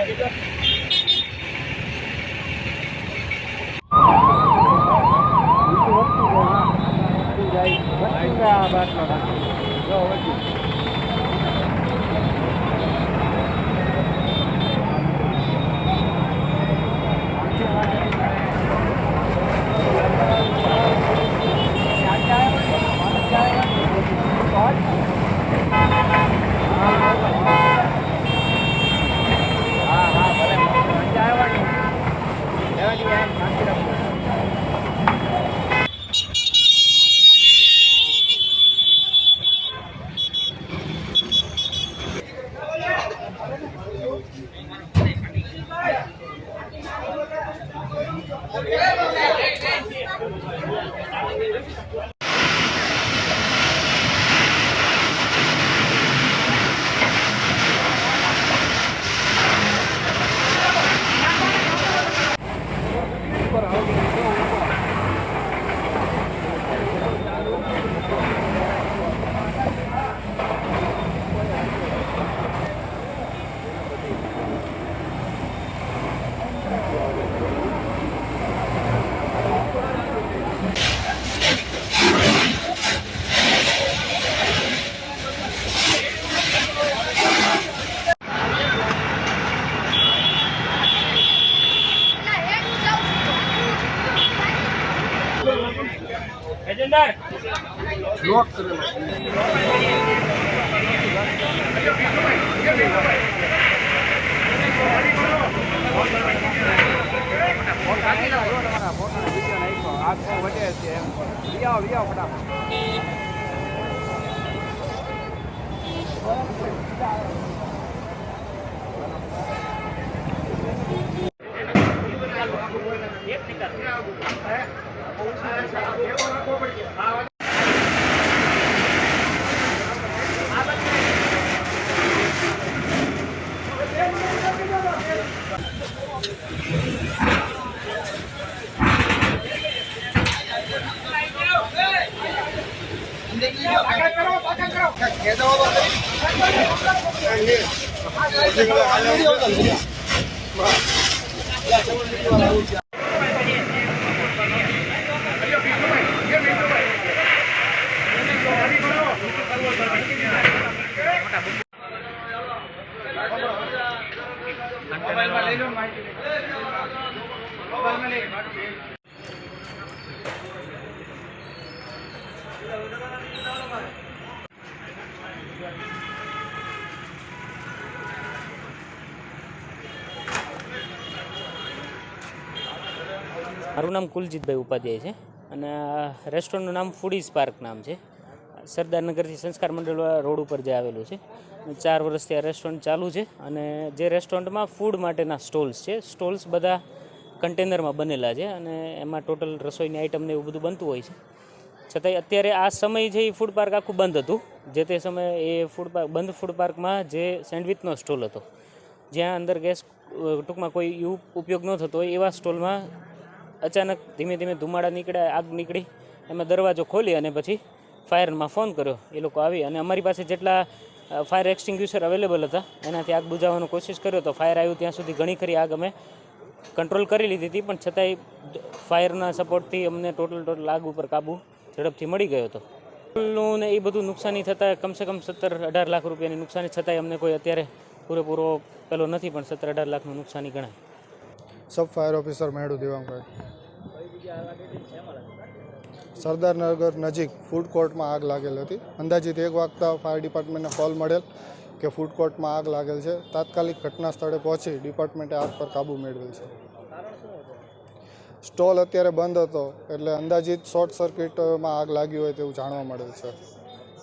લોક કરેલો મારું નામ કુલજીતભાઈ ઉપાધ્યાય છે અને આ રેસ્ટોરન્ટનું નામ ફૂડી સ્પાર્ક નામ છે. સરદારનગરથી સંસ્કાર મંડળ રોડ ઉપર જે આવેલું છે. 4 વર્ષથી આ રેસ્ટોરન્ટ ચાલુ છે અને જે રેસ્ટોરન્ટમાં ફૂડ માટેના સ્ટોલ્સ છે. સ્ટોલ્સ બધા કન્ટેનરમાં બનેલા છે અને એમાં ટોટલ રસોઈની આઈટમને એવું બધું બનતું હોય છે. છતાંય અત્યારે આ સમય છે એ ફૂડ પાર્ક આખું બંધ હતું. જે તે સમયે એ બંધ ફૂડ પાર્કમાં જે સેન્ડવિચનો સ્ટોલ હતો, જ્યાં અંદર ગેસ ટૂંકમાં કોઈ ઉપયોગ ન થતો હોય એવા સ્ટોલમાં અચાનક ધીમે ધીમે ધુમાડા નીકળ્યા, આગ નીકળી. એમાં દરવાજો ખોલી અને પછી ફાયરમાં ફોન કર્યો. એ લોકો આવી અને અમારી પાસે જેટલા ફાયર એક્સટિંગ્યુશર અવેલેબલ હતા એનાથી આગ બુઝાવવાનો કોશિશ કર્યો તો ફાયર આવ્યું ત્યાં સુધી ઘણી ખરી આગ અમે કંટ્રોલ કરી લીધી હતી, પણ છતાંય ફાયરના સપોર્ટથી અમને ટોટલ આગ ઉપર કાબૂ ઝડપથી મળી ગયો હતો. ને એ બધું નુકસાની થતાં કમસે કમ 17-18 લાખ રૂપિયાની નુકસાની છતાંય અમને કોઈ અત્યારે પૂરેપૂરો પેલો નથી, પણ 17-18 લાખનું નુકસાની ગણાય. સબ ફાયર ઓફિસર મેળુ દેવાંગભાઈ. સરદારનગર નજીક ફૂડ કોર્ટમાં આગ લાગેલ હતી. અંદાજિત 1 વાગતા ફાયર ડિપાર્ટમેન્ટને કોલ મળેલ કે ફૂડ કોર્ટમાં આગ લાગેલ છે. તાત્કાલિક ઘટના સ્થળે પહોંચી ડિપાર્ટમેન્ટે આગ પર કાબૂ મેળવેલ છે. સ્ટોલ અત્યારે બંધ હતો એટલે અંદાજિત શોર્ટ સર્કિટમાં આગ લાગી હોય તેવું જાણવા મળેલ છે.